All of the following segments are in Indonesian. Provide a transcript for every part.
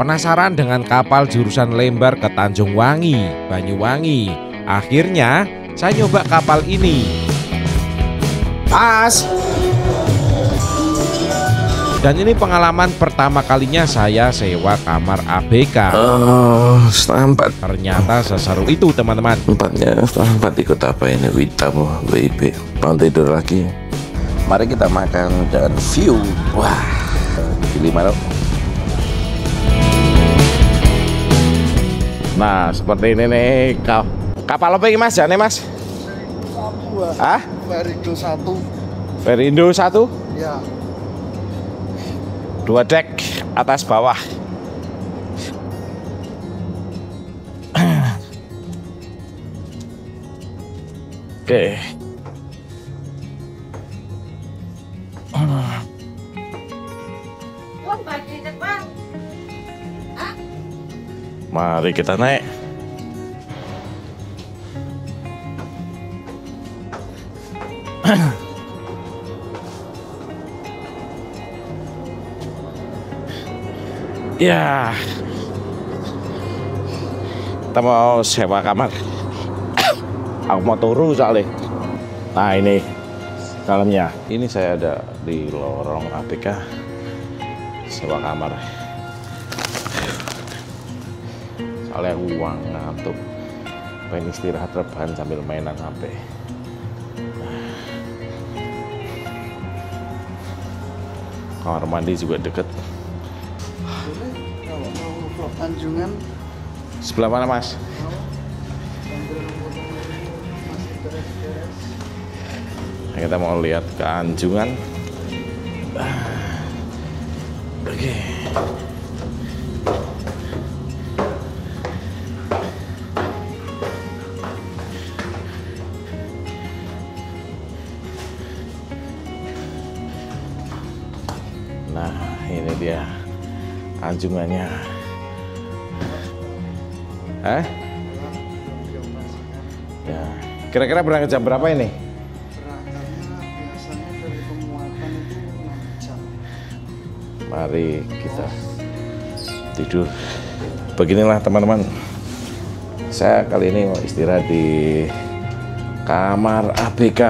Penasaran dengan kapal jurusan Lembar ke Tanjung Wangi, Banyuwangi. Akhirnya saya nyoba kapal ini. Pas. Dan ini pengalaman pertama kalinya saya sewa kamar ABK. Setengah 4. Ternyata seseru itu teman-teman. Setengah 4 ikut apa ini? Wita WIB. Mau tidur lagi. Mari kita makan dengan view. Wah, pilih mana? Nah, seperti ini nih kapal apa ini mas? Jane mas? Hah? Verindo 1. Verindo 1? Ya. 2 dek atas bawah. Oke. Mari kita naik. Ya, kita mau sewa kamar. Aku mau turu soalnya. Nah ini dalamnya. Ini saya ada di lorong ABK sewa kamar. Soalnya uang ngantuk. Pengen istirahat rebahan sambil mainan HP. Kamar mandi juga deket. Kalau mau vlog Anjungan Sebelah mana mas? masih beres-beres. Kita mau lihat ke Anjungan. Oke. Nah, ini dia Anjungannya. Ya. Kira-kira berangkat jam berapa ini? Berangkatnya biasanya dari Pemuatan itu 6 jam. Mari kita tidur. Beginilah teman-teman. Saya kali ini mau istirahat di kamar ABK.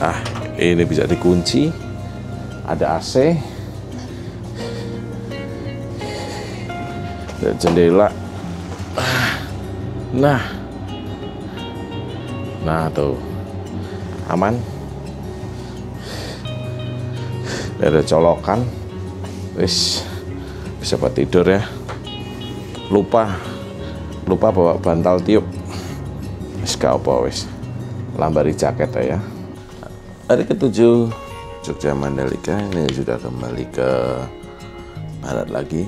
Ah, ini bisa dikunci. Ada AC. Ada jendela. Nah tuh aman. Ada colokan. Wis bisa buat tidur ya. Lupa bawa bantal tiup. Wis gak apa wis. Lambari jaket ya. Hari ke-7 Jogja Mandalika ini sudah kembali ke barat lagi.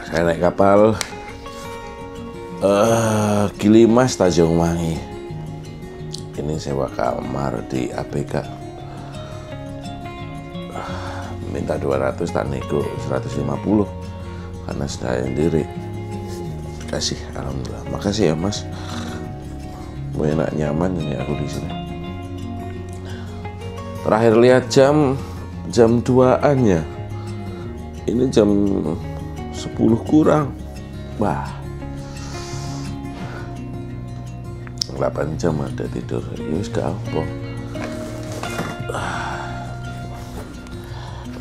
Saya naik kapal Gilimas Tanjung Wangi. Ini sewa kamar di ABK. Minta 200, tak nego 150 karena saya sendiri. Kasih, alhamdulillah. Makasih ya mas. Enak nyaman ini aku di sini. Terakhir lihat jam 2-an ya. Ini jam 10 kurang. Wah. 8 jam ada tidur. Ya wis gak apa.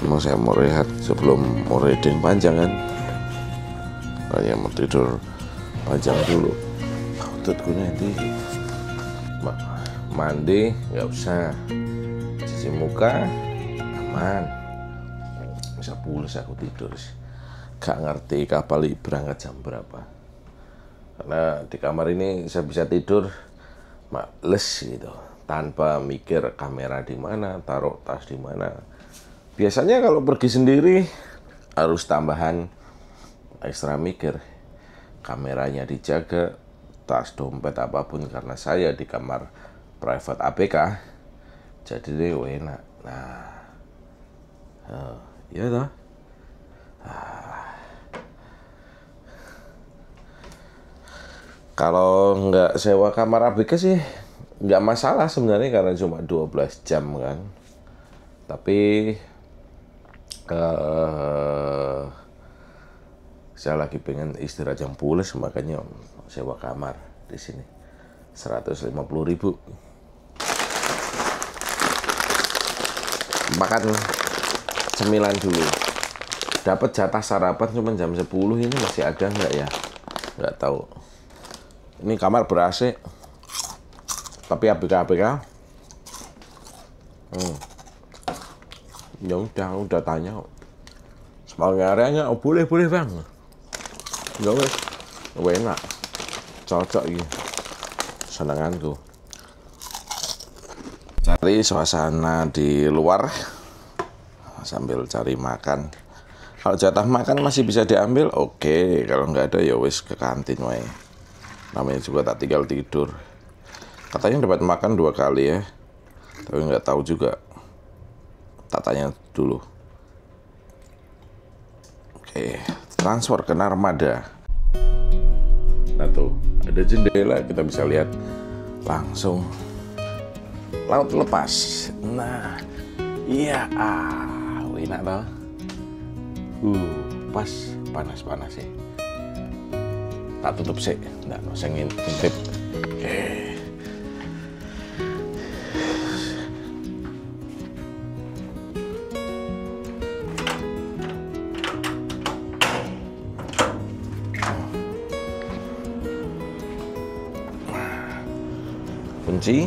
Memang saya mau rehat sebelum mau reading panjang kan. Hanya mau tidur panjang dulu. Tutku nanti mandi nggak usah, cuci muka aman, bisa pulas aku tidur. Gak ngerti kapal berangkat jam berapa, karena di kamar ini saya bisa tidur males gitu tanpa mikir kamera di mana, taruh tas di mana. Biasanya kalau pergi sendiri harus tambahan ekstra mikir, kameranya dijaga, tas, dompet, apapun, karena saya di kamar private ABK jadi deh enak. Nah, ya toh. Kalau nggak sewa kamar ABK sih nggak masalah sebenarnya, karena cuma 12 jam kan. Tapi saya lagi pengen istirahat yang pules, makanya sewa kamar di sini 150.000. Makan cemilan dulu. Dapat jatah sarapan cuma jam 10, ini masih ada nggak ya? Nggak tahu. Ini kamar ber-AC, tapi ABK. Ya udah tanya. Semangatnya boleh bang. Ya wes, enak, cocok gitu, senenganku. Cari suasana di luar sambil cari makan. Kalau jatah makan masih bisa diambil, oke. Kalau nggak ada ya wes ke kantin wae. Namanya juga tak tinggal tidur. Katanya dapat makan 2 kali ya, tapi nggak tahu juga. Tak tanya dulu. Oke, transfer ke Narmada. Nah tuh, ada jendela, kita bisa lihat langsung laut lepas. Nah, iya, enak tau. Pas panas ya. Tak tutup sih, nggak usah ngintip. Oke. Kunci.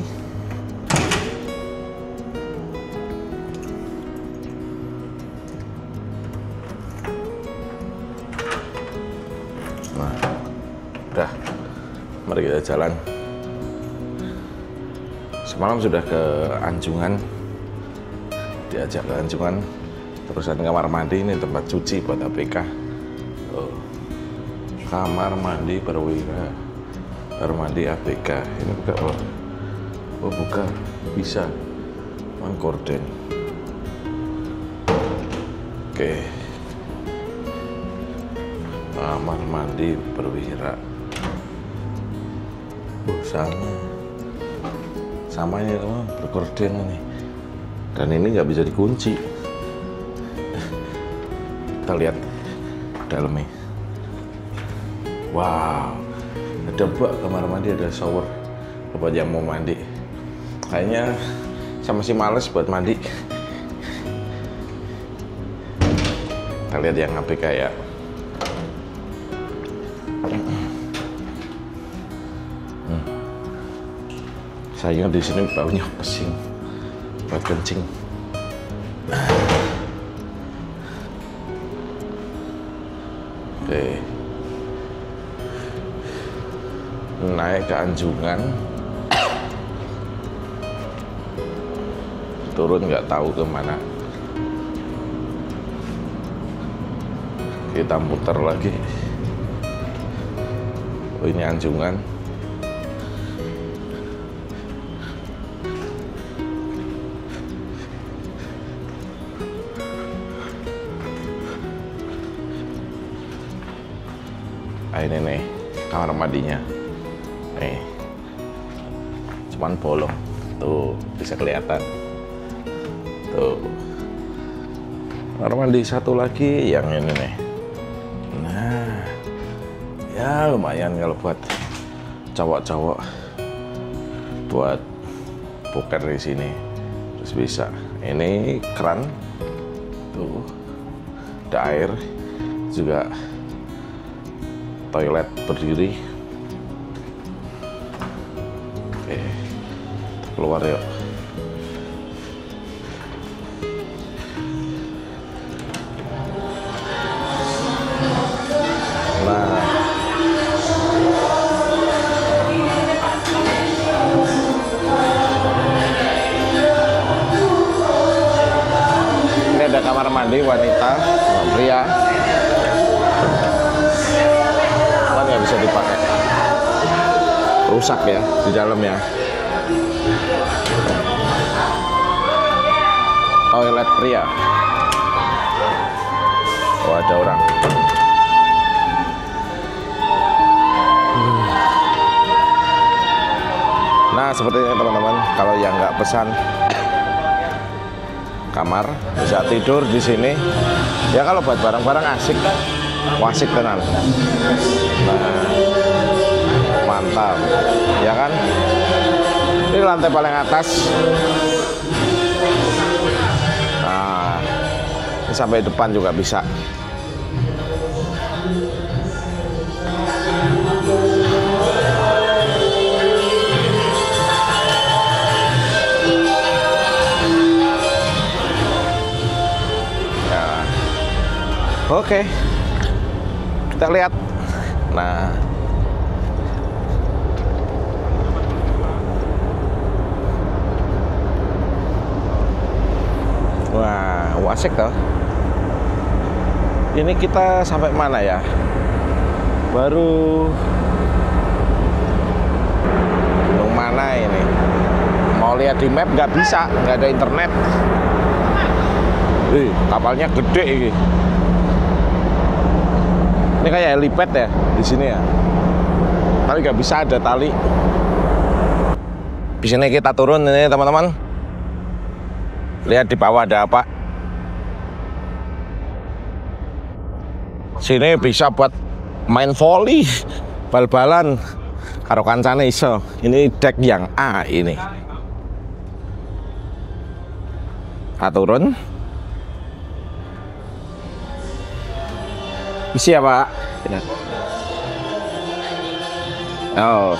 Nah, udah, mari kita jalan. Semalam sudah ke Anjungan, diajak ke Anjungan, terusan kamar mandi. Ini tempat cuci buat ABK. Kamar mandi Perwira, kamar mandi ABK. Ini buka, buka, bisa, gorden. Oke. Kamar mandi Perwira. Sama ini bergorden ini. Dan ini nggak bisa dikunci. Kita lihat dalamnya. Wow, ada bak kamar mandi, ada shower buat yang mau mandi. Kayaknya saya masih males buat mandi. Kita lihat yang ABK ya. Sayang di sini baunya pesing buat kencing. Oke. Naik ke Anjungan. Turun nggak tahu kemana. Kita muter lagi. Oh, ini Anjungan. Ini nih kamar mandinya. Nih, cuman bolong. Tuh bisa kelihatan. Tuh. Kamar mandi satu lagi yang ini nih. Nah, ya lumayan kalau buat cowok-cowok buat boker di sini. Terus bisa. Ini keran. Tuh. Ada air juga. Toilet berdiri. Oke, keluar yuk. Nah, ini ada kamar mandi wanita, pria. Nggak bisa dipakai, rusak ya di dalam ya. Toilet pria. Oh, ada orang. Nah, seperti ini teman-teman. Kalau yang nggak pesan kamar, bisa tidur di sini. Ya kalau buat barang-barang asik, wasik tenan. Nah, mantap, ya kan? Ini lantai paling atas. Nah, ini sampai depan juga bisa. Oke, kita lihat. Nah, wah, wasik toh. Ini kita sampai mana ya? Baru gunung mana ini? Mau lihat di map nggak bisa, nggak ada internet. Kapalnya gede ini. Ini kayak helipad ya di sini ya. Tapi nggak bisa, ada tali. Di sini kita turun ini teman-teman. Lihat di bawah ada apa. Sini bisa buat main volley, bal-balan. Karo kancane iso. Ini deck yang A ini. Kita turun. Isi ya Pak? Ya. Oh.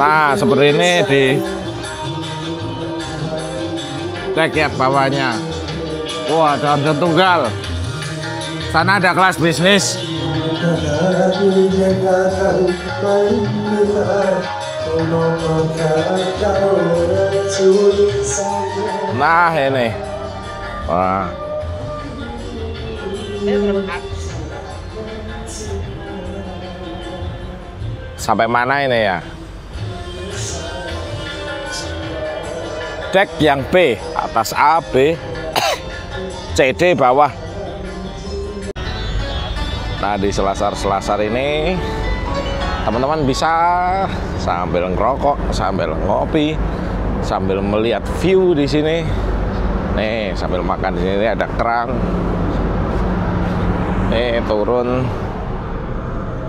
Nah, seperti ini di deck ya bawahnya. Wah, dalam tunggal. Sana ada kelas bisnis. Nah ini, wah, sampai mana ini ya? Deck yang B, atas A, B, C, D bawah. Nah di selasar-selasar ini teman-teman bisa sambil ngerokok, sambil ngopi, sambil melihat view di sini. Nih, sambil makan di sini ada kerang. Nih, turun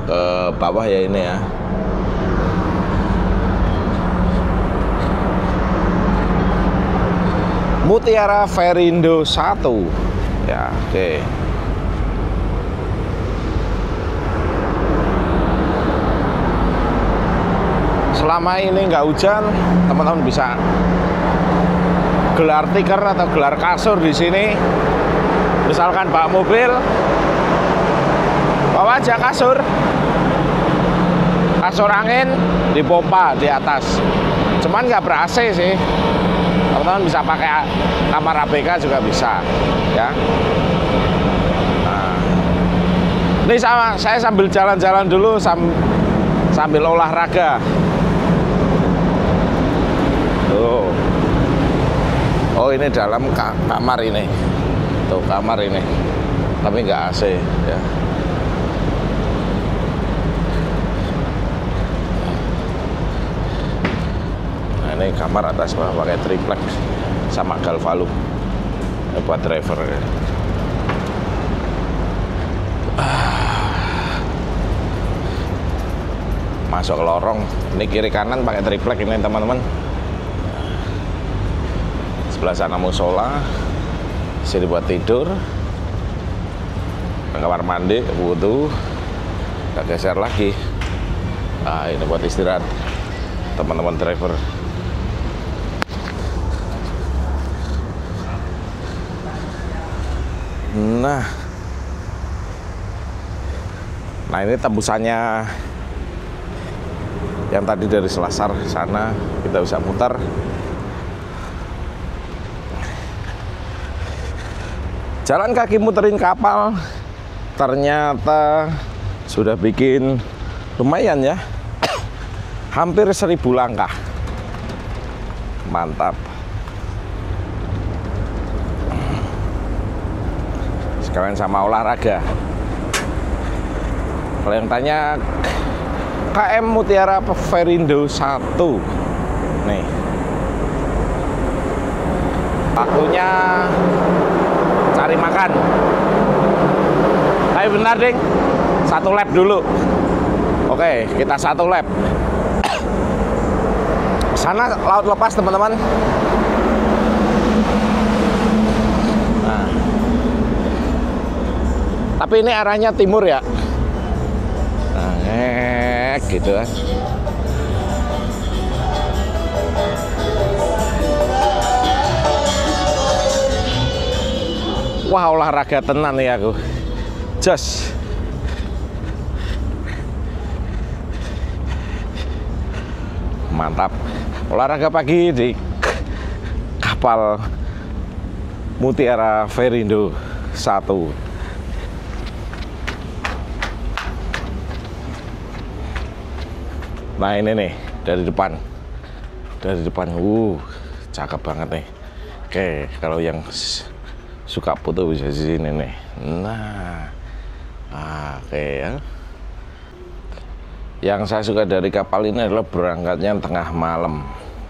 ke bawah ya ini ya. Mutiara Verindo 1. Ya, oke. Selama ini nggak hujan, teman-teman bisa gelar tikar atau gelar kasur di sini. Misalkan bawa mobil, bawa aja kasur angin dipompa di atas. Cuman nggak ber-AC sih. Teman-teman bisa pakai kamar ABK juga bisa, ya. Nah, ini saya sambil jalan-jalan dulu sambil olahraga. Oh ini dalam kamar ini. Tuh kamar ini. Tapi nggak AC ya. Nah ini kamar atas bawah pakai triplek sama galvalu. Ini buat driver ya. Masuk ke lorong. Ini kiri kanan pakai triplek ini teman-teman. Sebelah sana musola, sini buat tidur, kamar mandi, wudhu, nggak geser lagi. Nah ini buat istirahat, teman-teman driver. Nah ini tembusannya yang tadi dari selasar sana kita bisa muter. Jalan kaki muterin kapal ternyata sudah bikin lumayan ya, hampir 1000 langkah. Mantap. Sekalian sama olahraga. kalau yang tanya KM Mutiara Verindo 1 nih, waktunya cari makan. Tapi bentar ding, 1 lap dulu. Oke, kita 1 lap. Sana laut lepas teman-teman. Nah, tapi ini arahnya timur ya. Nah, gitu kan. Wah, olahraga tenan nih aku. Jos. Mantap. Olahraga pagi di kapal Mutiara Verindo 1. Nah ini nih dari depan, cakep banget nih. Oke, kalau yang suka foto bisa di sini nih. Nah, oke ya. Yang saya suka dari kapal ini adalah berangkatnya tengah malam.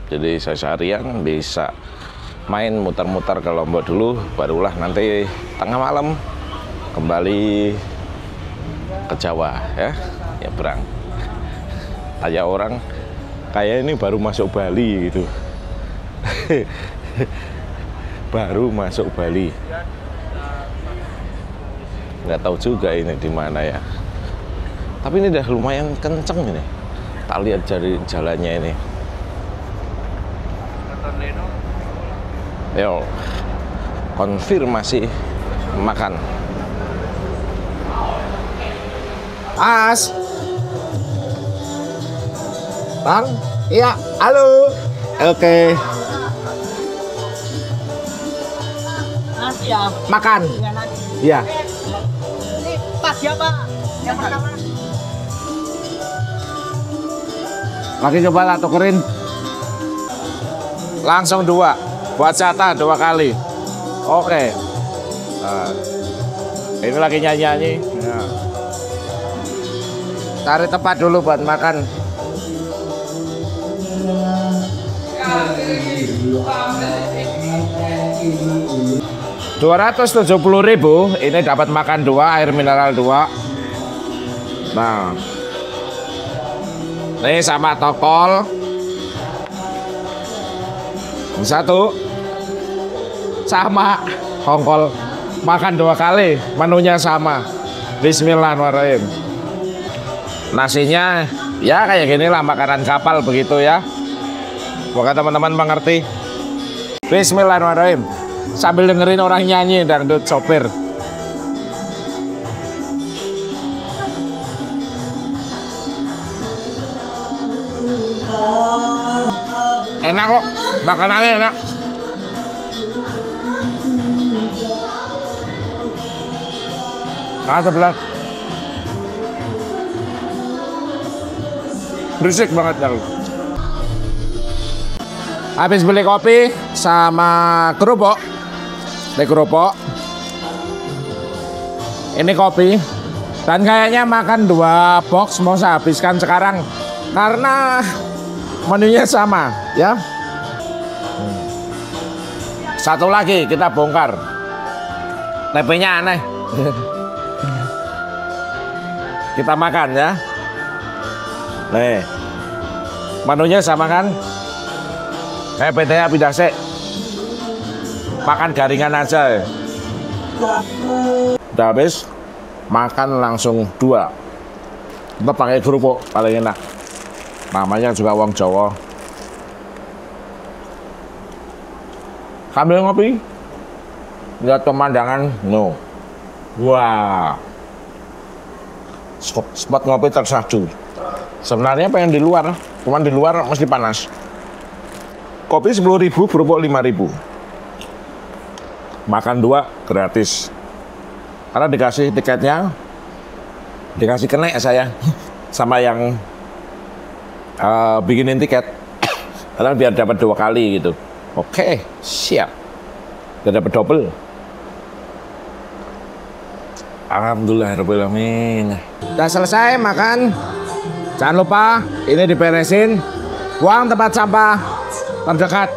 Jadi saya seharian bisa main muter-muter ke Lombok dulu, barulah nanti tengah malam kembali ke Jawa ya, nyebrang. Kayak orang kayak ini baru masuk Bali gitu. Baru masuk Bali. Nggak tahu juga ini di mana ya. Tapi ini udah lumayan kenceng ini. Tak lihat dari jalannya ini. Yo, konfirmasi makan. Mas. Bang, iya, halo. Oke. Mas ya. Makan. Iya. Ini pas ya Pak. Yang pertama. Lagi coba tak tukerin. Langsung 2. Buat jatah 2 kali. Oke. Nah, ini lagi nyanyi-nyanyi. Nah. Cari tempat dulu buat makan. Rp270.000 ini dapat makan 2, air mineral 2. Nah, ini sama tokol 1 sama hongkol makan 2 kali, menunya sama. Bismillahirrahmanirrahim. Nasinya ya kayak gini lah, makanan kapal begitu ya. Semoga teman-teman mengerti. Bismillahirrahmanirrahim. Sambil dengerin orang nyanyi dangdut sopir. Enak kok, makanannya enak. Sebelah. Berisik banget ya. Habis beli kopi sama kerupuk. Ini kopi. Dan kayaknya makan 2 box mau saya habiskan sekarang karena menunya sama ya. Satu lagi kita bongkar. TP-nya aneh. Kita makan ya. Nih. Menunya sama kan? PT-nya pindah sih. Makan garingan aja. Udah habis, makan langsung 2. Kita pakai kerupuk paling enak. Namanya juga wong Jawa. Sambil ngopi, lihat pemandangan, no. Wah, spot ngopi tersaju. Sebenarnya pengen di luar, cuman di luar mesti panas. Kopi 10.000, kerupuk 5.000. Makan 2 gratis. Karena dikasih tiketnya, dikasih kenek saya sama yang bikinin tiket. Karena biar dapat 2 kali gitu. Oke, siap. Biar dapat double. Alhamdulillahirrahmanirrahim. Udah selesai makan. Jangan lupa ini diberesin. Buang tempat sampah terdekat.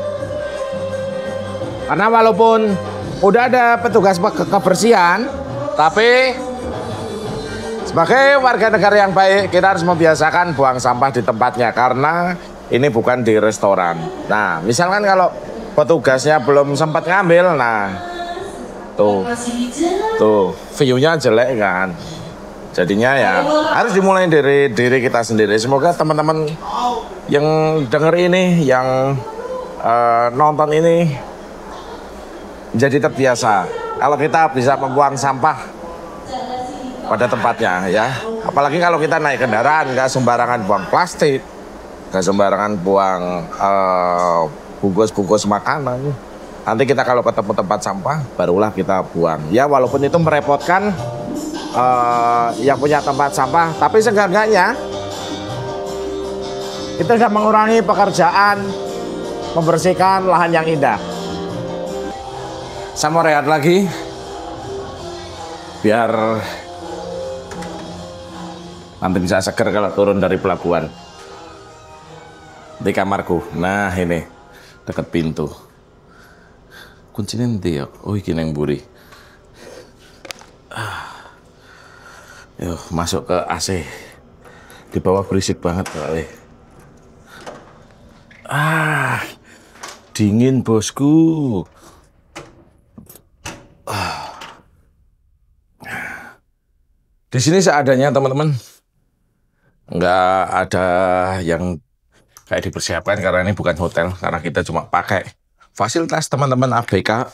Karena walaupun udah ada petugas kebersihan, tapi sebagai warga negara yang baik, kita harus membiasakan buang sampah di tempatnya. Karena ini bukan di restoran. Nah, misalkan kalau petugasnya belum sempat ngambil, nah tuh view-nya jelek kan. Jadinya ya harus dimulai dari diri kita sendiri. Semoga teman-teman yang denger ini, yang nonton ini jadi terbiasa. Kalau kita bisa membuang sampah pada tempatnya ya. Apalagi kalau kita naik kendaraan, nggak sembarangan buang plastik, nggak sembarangan buang bungkus-bungkus makanan. Nanti kita kalau ketemu tempat sampah, barulah kita buang. Ya walaupun itu merepotkan yang punya tempat sampah, tapi seenggak-enggaknya kita sudah mengurangi pekerjaan membersihkan lahan yang indah. Saya mau rehat lagi biar nanti bisa seger kalau turun dari pelabuhan. Di kamarku. Nah ini dekat pintu. Kuncinya nanti ya. Oh ini yang buri. Yuk masuk ke AC. Di bawah berisik banget kali. Dingin bosku. Di sini seadanya teman-teman. Nggak ada yang kayak dipersiapkan karena ini bukan hotel. Karena kita cuma pakai fasilitas teman-teman ABK.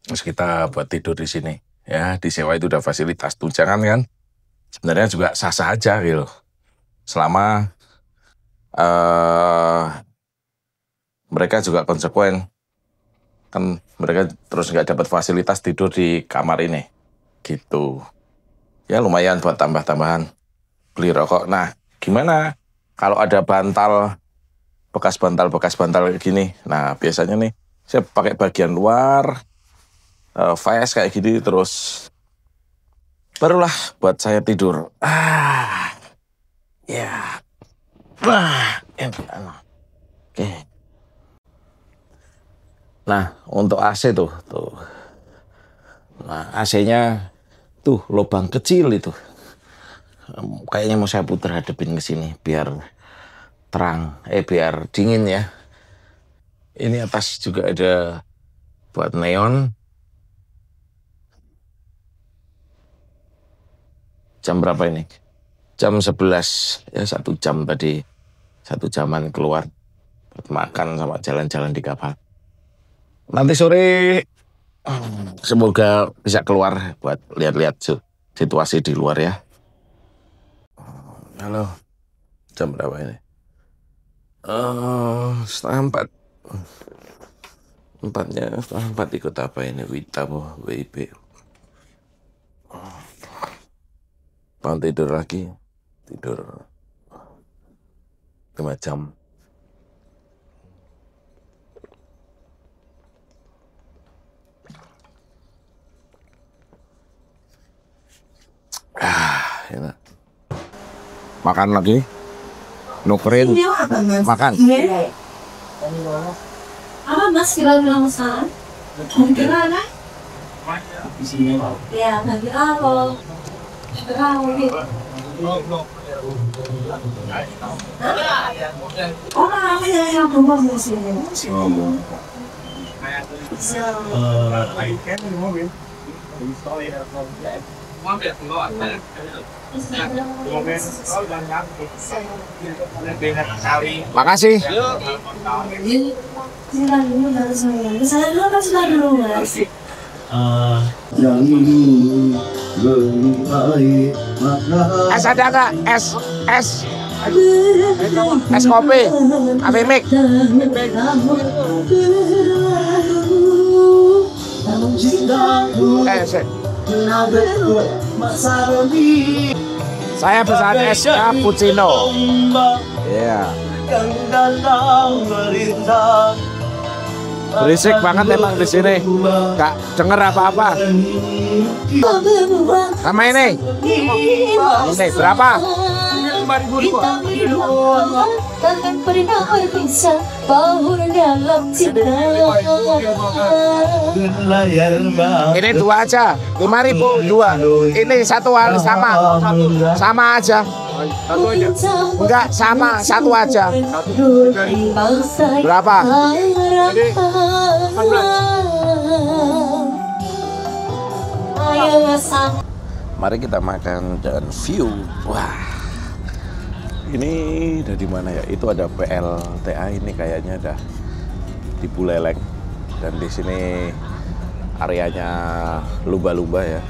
Terus kita buat tidur di sini. Ya, disewa itu udah fasilitas tunjangan kan. Sebenarnya juga sah-sah aja gitu. Selama mereka juga konsekuen. Kan mereka terus nggak dapat fasilitas tidur di kamar ini. Gitu. Ya lumayan buat tambah-tambahan. Beli rokok. Nah, gimana kalau ada bekas bantal gini. Nah, biasanya nih saya pakai bagian luar, vest kayak gini, terus barulah buat saya tidur. Ya. Oke. Nah, untuk AC tuh. Nah, AC-nya tuh lubang kecil itu. Kayaknya mau saya putar hadapin ke sini biar terang, biar dingin ya. Ini atas juga ada buat neon. Jam berapa ini? Jam 11. Ya 1 jam tadi. 1 jaman keluar buat makan sama jalan-jalan di kapal. Nanti sore semoga bisa keluar buat lihat-lihat situasi di luar ya. Halo, jam berapa ini? 3:30. 4 ikut apa ini? Wita WIB. Mau tidur lagi? Tidur 5 jam. Enak. Makan lagi, nukerin, makan. Apa mas bilang salah? Gimana? Ya, nanti kalau orang yang rumah di sini. Makasih. Es ada nggak? Es kopi, Avimik. Saya pesan es cappuccino. Iya. Berisik banget emang di sini. Gak denger apa-apa. Sama ini. Ini berapa? Takkan pernah berpisah bahu dalam cinta. Ini 2 aja, 5.000 2. Ini satu hal sama aja. Enggak sama, 1 aja. Berapa? Mari kita makan dengan view. Wah, ini dari mana ya? Itu ada PLTA, ini kayaknya ada di Buleleng. Dan di sini areanya lumba-lumba ya.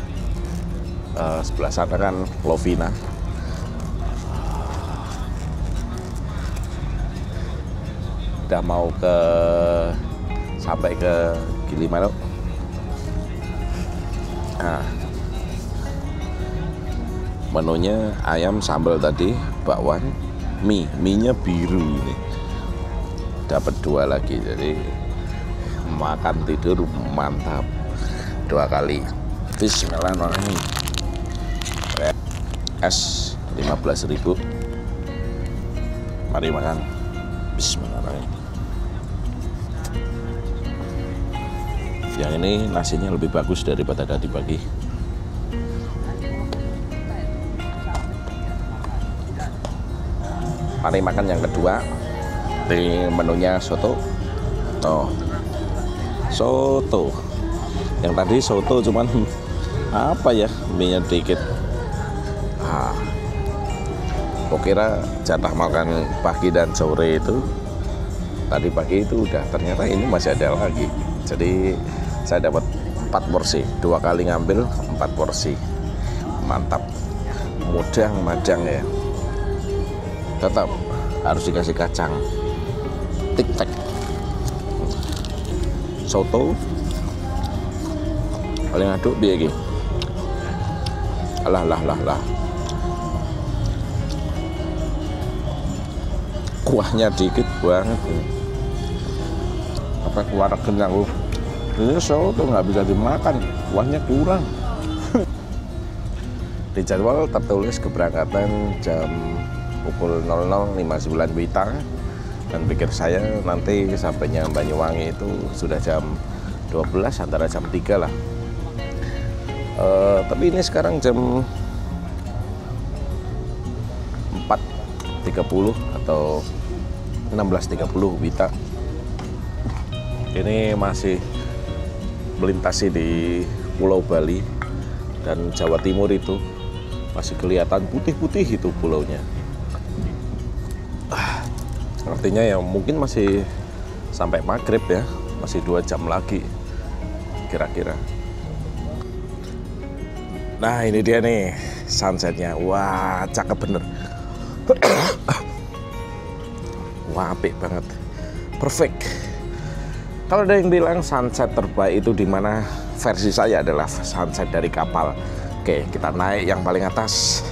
Sebelah sana kan Lovina. Udah mau sampai ke Gilimanuk. Nah, menunya ayam sambal tadi, bakwan, mie-nya biru ini. Dapat 2 lagi, jadi makan tidur mantap 2 kali. Bismillahirrahmanirrahim. Es 15.000. Mari makan. Bismillahirrahmanirrahim. Yang ini nasinya lebih bagus daripada tadi pagi. Mari makan yang kedua. Di menunya soto. Oh, soto. Yang tadi soto cuman apa ya, mie-nya dikit. Kukira jatah makan pagi dan sore itu tadi pagi itu udah, ternyata ini masih ada lagi. Jadi saya dapat 4 porsi, 2 kali ngambil 4 porsi. Mantap, mudang-madang ya. Tetap harus dikasih kacang. Tik-tak. Soto paling aduk biar gini. Lah. Kuahnya dikit banget. Apa kuah kenyang lu? Ini soto nggak bisa dimakan, kuahnya kurang. Di jadwal tertulis keberangkatan jam pukul 00.59 WITA, dan pikir saya nanti sampainya Banyuwangi itu sudah jam 12, antara jam 3 lah. Tapi ini sekarang jam 4.30 atau 16.30 WITA. Ini masih melintasi di Pulau Bali dan Jawa Timur, itu masih kelihatan putih-putih itu pulaunya. Artinya ya mungkin masih sampai maghrib ya, masih 2 jam lagi kira-kira. Nah ini dia nih sunsetnya, wah cakep bener. Wah apik banget, perfect. Kalau ada yang bilang sunset terbaik itu di mana, versi saya adalah sunset dari kapal. Oke, kita naik yang paling atas.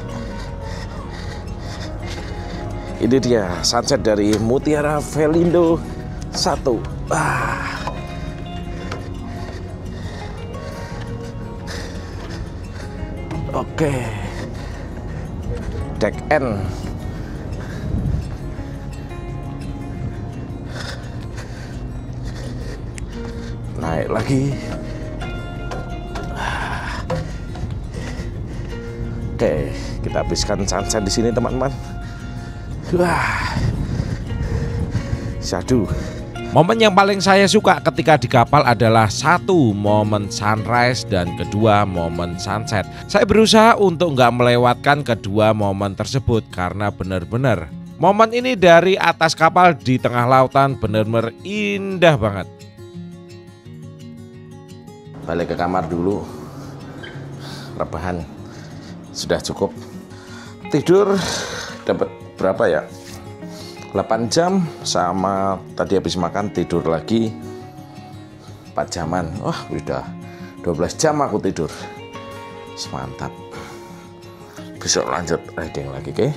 Ini dia sunset dari Mutiara Velindo 1. Oke, deck N. Naik lagi. Oke, kita habiskan sunset di sini teman-teman. Wah, syahdu. Momen yang paling saya suka ketika di kapal adalah 1, momen sunrise, dan 2, momen sunset. Saya berusaha untuk nggak melewatkan kedua momen tersebut karena benar-benar momen ini dari atas kapal di tengah lautan benar-benar indah banget. Balik ke kamar dulu, rebahan sudah cukup. Tidur dapat berapa ya? 8 jam, sama tadi habis makan tidur lagi 4 jaman. Wah udah 12 jam aku tidur. Mantap. Besok lanjut riding lagi, oke?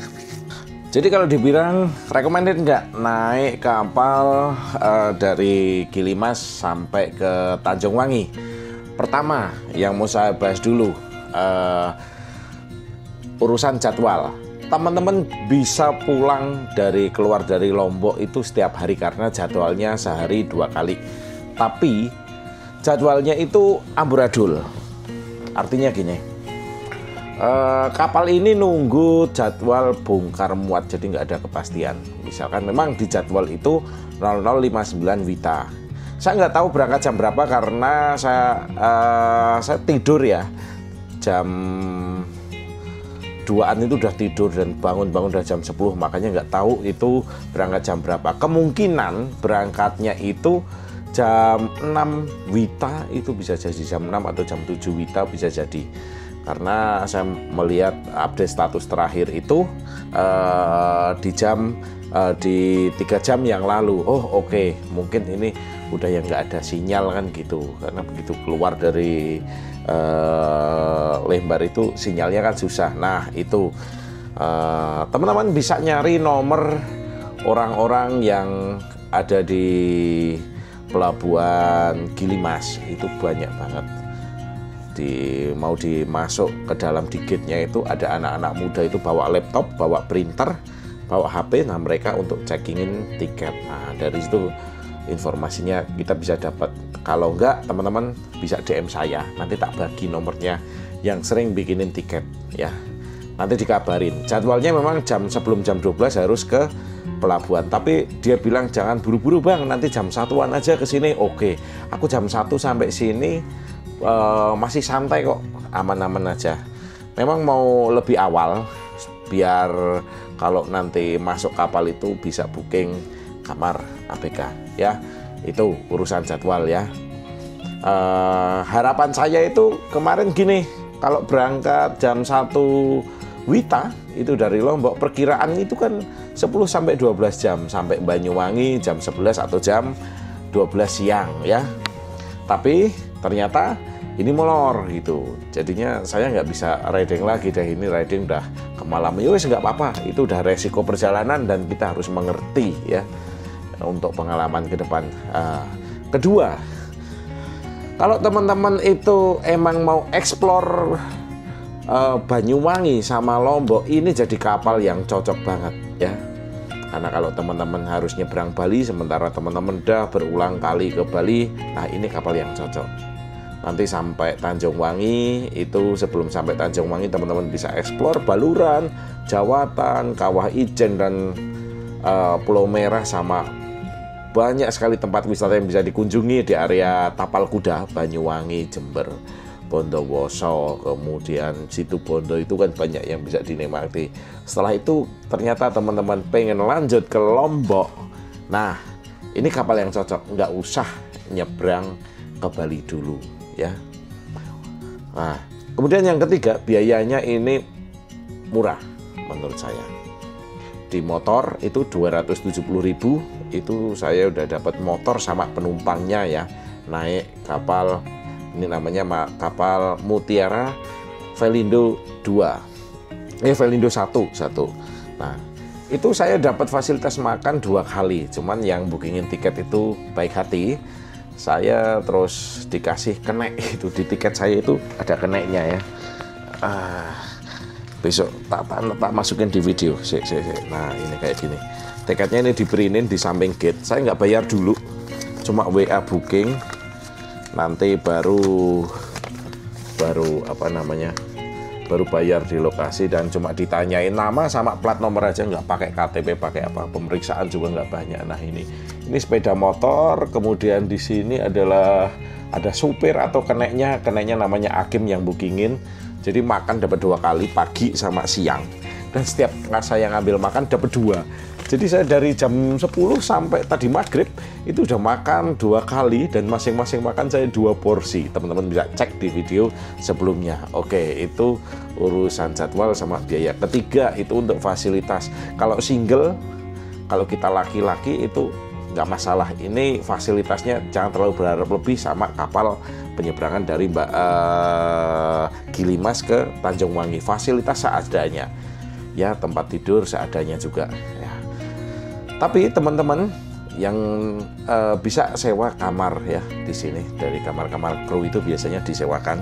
Jadi kalau dibilang recommended nggak naik kapal dari Gilimas sampai ke Tanjung Wangi? Pertama, yang mau saya bahas dulu urusan jadwal. Teman-teman bisa pulang keluar dari Lombok itu setiap hari karena jadwalnya sehari 2 kali. Tapi jadwalnya itu amburadul. Artinya gini. Kapal ini nunggu jadwal bongkar muat, jadi nggak ada kepastian. Misalkan memang di jadwal itu 0059 Wita. Saya nggak tahu berangkat jam berapa karena saya tidur ya jam 2-an itu udah tidur dan bangun-bangun udah jam 10, makanya nggak tahu itu berangkat jam berapa. Kemungkinan berangkatnya itu jam 6 Wita, itu bisa jadi jam 6 atau jam 7 Wita bisa jadi. Karena saya melihat update status terakhir itu di 3 jam yang lalu. Oh oke, mungkin ini udah yang nggak ada sinyal kan gitu. Karena begitu keluar dari Lembar itu sinyalnya kan susah. Nah itu teman-teman bisa nyari nomor orang-orang yang ada di pelabuhan Gilimas, itu banyak banget. Mau dimasuk ke dalam di gate-nya itu ada anak-anak muda itu bawa laptop, bawa printer, bawa HP. Nah mereka untuk checkingin tiket. Nah dari situ informasinya kita bisa dapat. Kalau enggak teman-teman bisa DM saya, nanti tak bagi nomornya yang sering bikinin tiket ya. Nanti dikabarin. Jadwalnya memang sebelum jam 12 harus ke pelabuhan, tapi dia bilang jangan buru-buru bang, nanti jam 1-an aja ke sini. Oke, aku jam 1 sampai sini masih santai kok, aman-aman aja. Memang mau lebih awal biar kalau nanti masuk kapal itu bisa booking kamar ABK ya. Itu urusan jadwal ya. Harapan saya itu kemarin gini, kalau berangkat jam 1 Wita itu dari Lombok, perkiraan itu kan 10-12 jam sampai Banyuwangi jam 11 atau jam 12 siang ya. Tapi ternyata ini molor gitu, jadinya saya nggak bisa riding lagi deh. Ini riding udah ke malam, ya wes nggak apa-apa, itu udah resiko perjalanan dan kita harus mengerti ya untuk pengalaman ke depan. Kedua, kalau teman-teman itu emang mau explore Banyuwangi sama Lombok, ini jadi kapal yang cocok banget ya. Karena kalau teman-teman harus nyebrang Bali, sementara teman-teman udah berulang kali ke Bali, nah ini kapal yang cocok. Nanti sampai Tanjung Wangi, itu sebelum sampai Tanjung Wangi teman-teman bisa eksplor Baluran, Jawatan, Kawah Ijen, dan Pulau Merah, sama banyak sekali tempat wisata yang bisa dikunjungi di area Tapal Kuda, Banyuwangi, Jember, Bondowoso, kemudian Situbondo, itu kan banyak yang bisa dinikmati. Setelah itu ternyata teman-teman pengen lanjut ke Lombok, nah ini kapal yang cocok, nggak usah nyebrang ke Bali dulu ya. Nah kemudian yang ketiga, biayanya ini murah menurut saya. Di motor itu 270.000, itu saya udah dapat motor sama penumpangnya ya, naik kapal ini namanya kapal Mutiara Velindo 1. Nah itu saya dapat fasilitas makan 2 kali, cuman yang bookingin tiket itu baik hati. Saya terus dikasih kenek itu di tiket saya, itu ada keneknya ya. Besok tak masukin di video. Nah ini kayak gini, tiketnya ini diprinin di samping gate. Saya nggak bayar dulu, cuma WA booking, nanti baru baru bayar di lokasi, dan cuma ditanyain nama sama plat nomor aja, nggak pakai KTP, pakai apa, pemeriksaan juga nggak banyak. Nah ini sepeda motor, kemudian di sini adalah ada supir atau keneknya namanya Akim yang bookingin. Jadi makan dapat 2 kali, pagi sama siang, dan setiap saya ngambil makan dapat 2. Jadi saya dari jam 10 sampai tadi maghrib itu udah makan 2 kali, dan masing-masing makan saya 2 porsi. Teman-teman bisa cek di video sebelumnya. Oke, itu urusan jadwal sama biaya. Ketiga itu untuk fasilitas. Kalau single, kalau kita laki-laki itu nggak masalah. Ini fasilitasnya jangan terlalu berharap lebih sama kapal penyeberangan dari Gilimas ke Tanjung Wangi. Fasilitas seadanya. ya tempat tidur seadanya juga ya. Tapi teman-teman yang bisa sewa kamar ya di sini, dari kamar-kamar kru itu biasanya disewakan.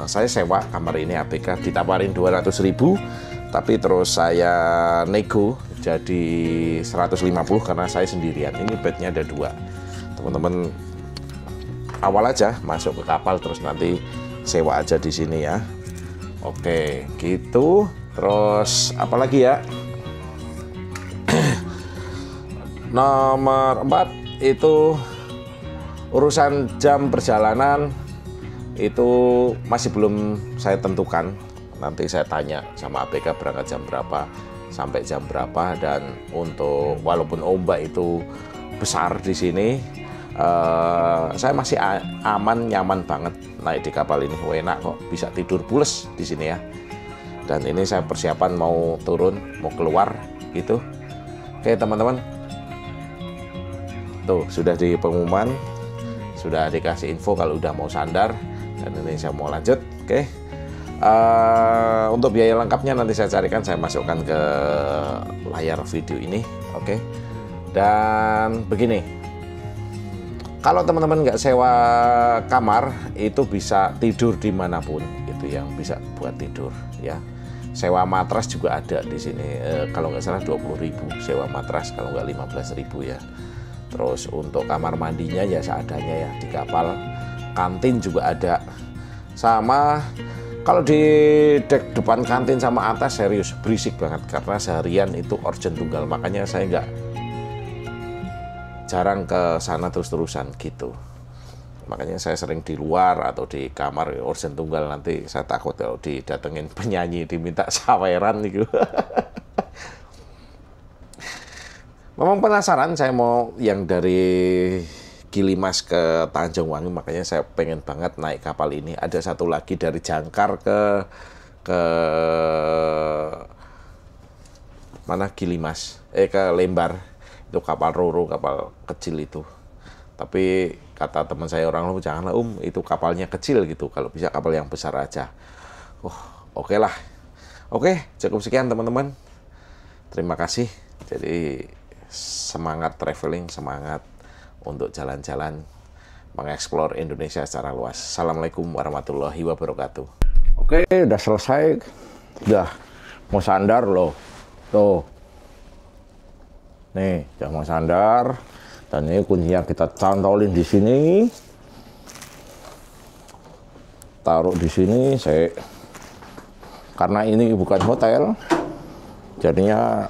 Saya sewa kamar ini ABK ditawarin 200.000, tapi terus saya nego jadi 150 karena saya sendirian. Ini bednya ada 2. Teman-teman awal aja masuk ke kapal terus nanti sewa aja di sini ya. Oke, gitu. Terus apalagi ya? Nomor 4 itu urusan jam perjalanan itu masih belum saya tentukan. Nanti saya tanya sama ABK berangkat jam berapa sampai jam berapa, dan untuk walaupun ombak itu besar di sini, saya masih aman, nyaman banget naik di kapal ini. Enak kok, bisa tidur pules di sini ya. Dan ini saya persiapan mau turun, mau keluar gitu. Oke teman-teman. Tuh, sudah di pengumuman, sudah dikasih info kalau udah mau sandar, dan ini saya mau lanjut. Oke. Untuk biaya lengkapnya nanti saya carikan, saya masukkan ke layar video ini. Oke. Dan begini, kalau teman-teman nggak sewa kamar, itu bisa tidur dimanapun, itu yang bisa buat tidur ya. Sewa matras juga ada di sini, kalau nggak salah 20.000 sewa matras, kalau nggak 15.000 ya. Terus untuk kamar mandinya ya seadanya ya di kapal. Kantin juga ada. Sama kalau di dek depan kantin sama atas serius berisik banget karena seharian itu orjen tunggal. Makanya saya nggak jarang ke sana terus-terusan gitu. Makanya saya sering di luar atau di kamar orjen tunggal. Nanti saya takut kalau didatengin penyanyi diminta saweran gitu. Memang penasaran saya mau yang dari Gilimas ke Tanjung Wangi, makanya saya pengen banget naik kapal ini. Ada satu lagi dari Jangkar ke mana Gilimas, ke Lembar. Itu kapal Roro, kapal kecil itu. Tapi kata teman saya orang lu, janganlah itu kapalnya kecil gitu. Kalau bisa kapal yang besar aja. Oke lah. Oke, cukup sekian teman-teman. Terima kasih. Jadi semangat traveling, semangat untuk jalan-jalan mengeksplor Indonesia secara luas. Assalamualaikum warahmatullahi wabarakatuh. Oke, udah selesai. Udah mau sandar loh. Tuh. Nih, udah mau sandar. Dan ini kuncinya kita cantolin di sini. Taruh di sini. Karena ini bukan hotel, jadinya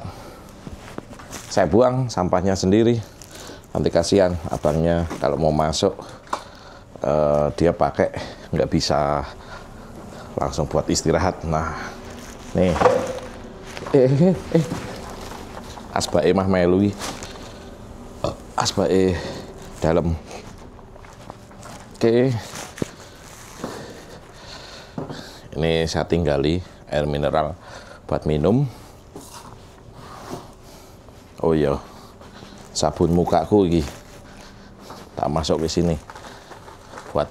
saya buang sampahnya sendiri. Nanti kasihan abangnya kalau mau masuk, dia pakai nggak bisa langsung buat istirahat. Nah, nih, asbae mah melui, asbae dalam. Oke, ini saya tinggali air mineral buat minum. Oh iya, sabun mukaku ini tak masuk ke sini buat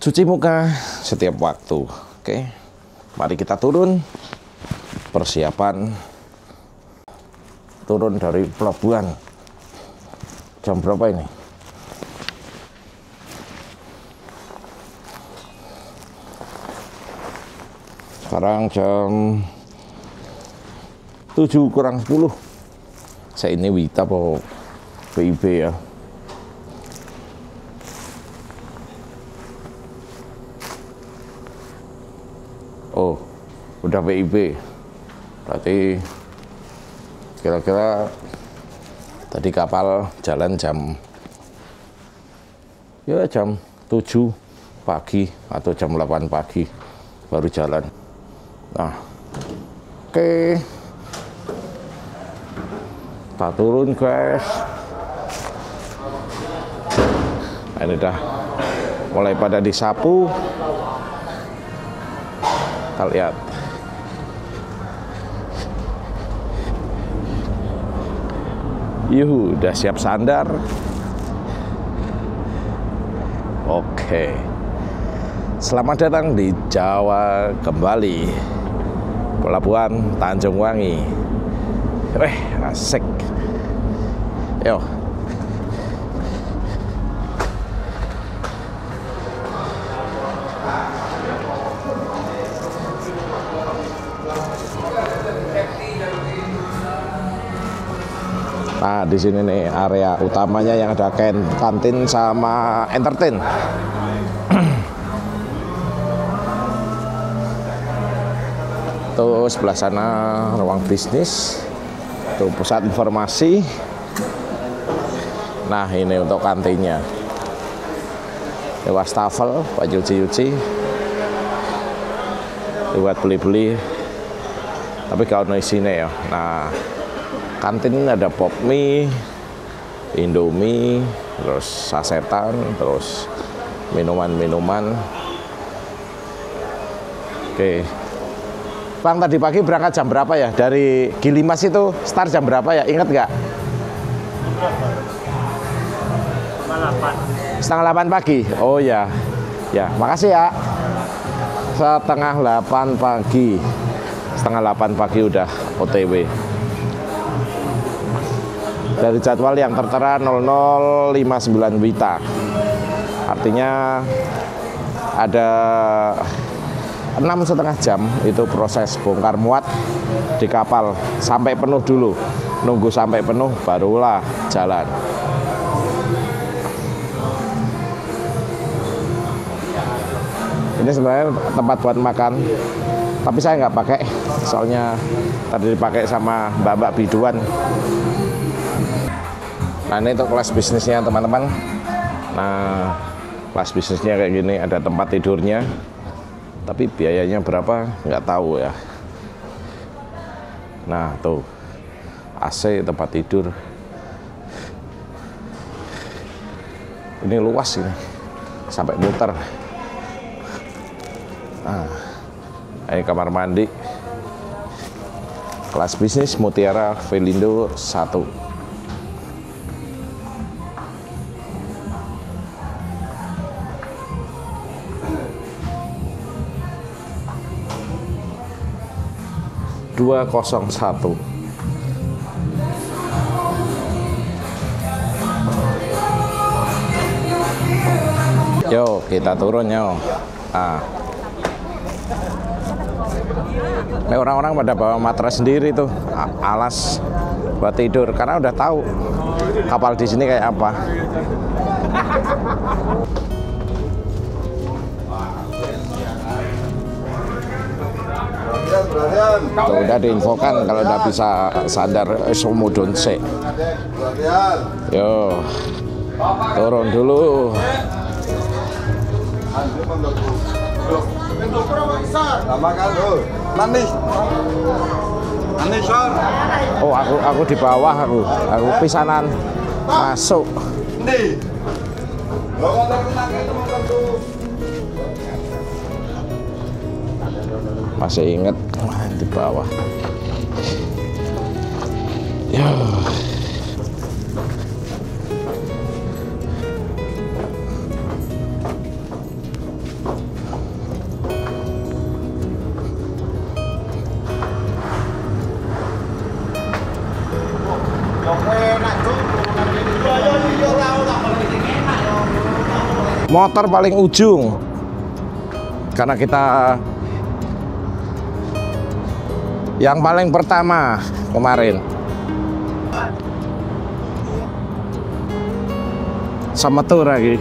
cuci muka setiap waktu. Oke, mari kita turun. Persiapan turun dari pelabuhan. Jam berapa ini? Sekarang jam 7 kurang 10. Saya ini Wita apa PIB ya. Oh, udah PIB. Berarti kira-kira tadi kapal jalan jam 7 pagi atau jam 8 pagi baru jalan. Nah, oke. Kita turun guys. Nah, ini udah mulai pada disapu. Kita lihat. Yuhu, udah siap sandar. Oke. Selamat datang di Jawa kembali. Pelabuhan Tanjung Wangi. Asik. Yo. Nah, di sini nih area utamanya yang ada kantin sama entertain. Tuh sebelah sana ruang bisnis, tuh pusat informasi. Nah, ini untuk kantinnya. Ini wastafel, buat cuci-cuci, buat beli-beli. Tapi kalau di sini ya, nah kantin ada pop mie, indomie, terus sasetan, terus minuman-minuman. Oke. Bang, tadi pagi berangkat jam berapa ya? Dari Gilimas itu start jam berapa ya? Ingat nggak? Setengah 8 pagi. Oh ya, ya, makasih ya. Setengah 8 pagi. Setengah 8 pagi udah OTW. Dari jadwal yang tertera 0059 Wita. Artinya ada 6,5 jam itu proses bongkar muat di kapal sampai penuh dulu. Nunggu sampai penuh barulah jalan. Ini sebenarnya tempat buat makan, tapi saya nggak pakai, soalnya tadi dipakai sama mbak-mbak biduan. Nah, ini untuk kelas bisnisnya teman-teman. Nah, kelas bisnisnya kayak gini, ada tempat tidurnya. Tapi biayanya berapa nggak tahu ya. Nah, tuh AC tempat tidur. Ini luas ini, sampai muter. Nah, ini kamar mandi. Kelas bisnis Mutiara Velindo 1. Yo, kita turun yo. Nah, ini orang-orang pada bawa matras sendiri tuh, alas buat tidur, karena udah tahu kapal di sini kayak apa. Tuh, udah diinfokan kalau udah bisa sadar sumudon se. Yo, turun dulu. Oh, aku di bawah, aku pisanan masuk. Masih inget di bawah. Ya. Motor paling ujung, karena kita yang paling pertama kemarin. Sama tuh lagi.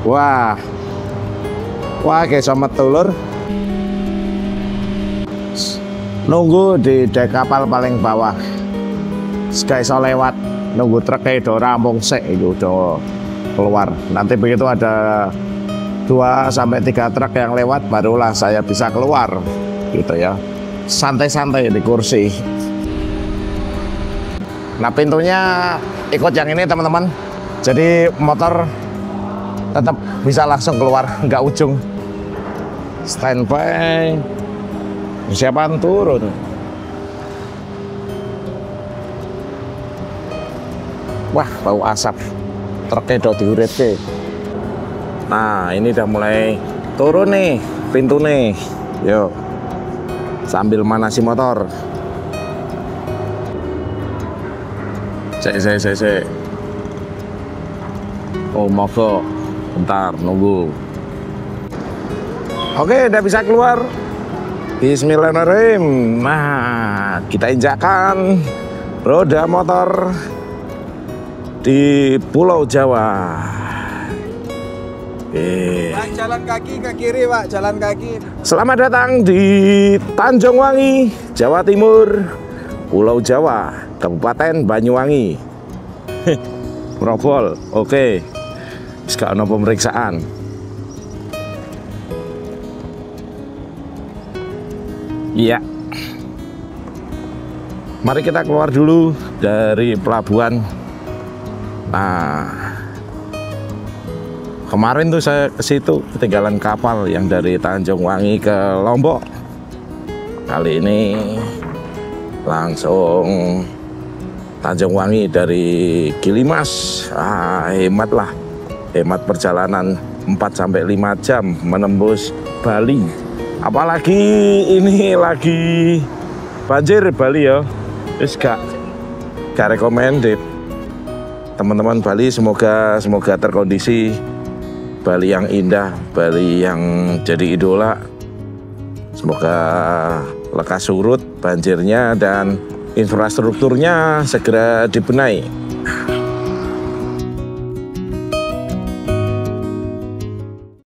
Wah, kayak sama tulur. Nunggu di dek kapal paling bawah. Sekali iso lewat, nunggu truk kayak udah rampung sek itu udah keluar. Nanti begitu ada 2-3 truk yang lewat, barulah saya bisa keluar, gitu ya. Santai-santai di kursi. Nah, pintunya ikut yang ini teman-teman. Jadi motor tetap bisa langsung keluar, nggak ujung. Standby. Persiapan turun. Wah, bau asap truknya do diuritke. Nah, ini udah mulai turun nih pintu nih. Yuk. Sambil manasi motor. Cek. Oh, mogok. Bentar, nunggu. Oke, udah bisa keluar. Bismillahirrahmanirrahim. Nah, kita injakkan roda motor di Pulau Jawa. Pak, jalan kaki ke kiri, Pak. Jalan kaki. Selamat datang di Tanjung Wangi, Jawa Timur, Pulau Jawa, Kabupaten Banyuwangi. Merobol, oke. Sekarang ada pemeriksaan. Iya. Mari kita keluar dulu dari pelabuhan. Nah, kemarin tuh saya ke situ ketinggalan kapal yang dari Tanjung Wangi ke Lombok. Kali ini langsung Tanjung Wangi dari Gilimas. Hemat lah. Hemat perjalanan 4-5 jam menembus Bali. Apalagi ini lagi banjir Bali ya. Wis gak recommended. Teman-teman Bali semoga terkondisi. Bali yang indah, Bali yang jadi idola. Semoga lekas surut banjirnya dan infrastrukturnya segera dibenahi.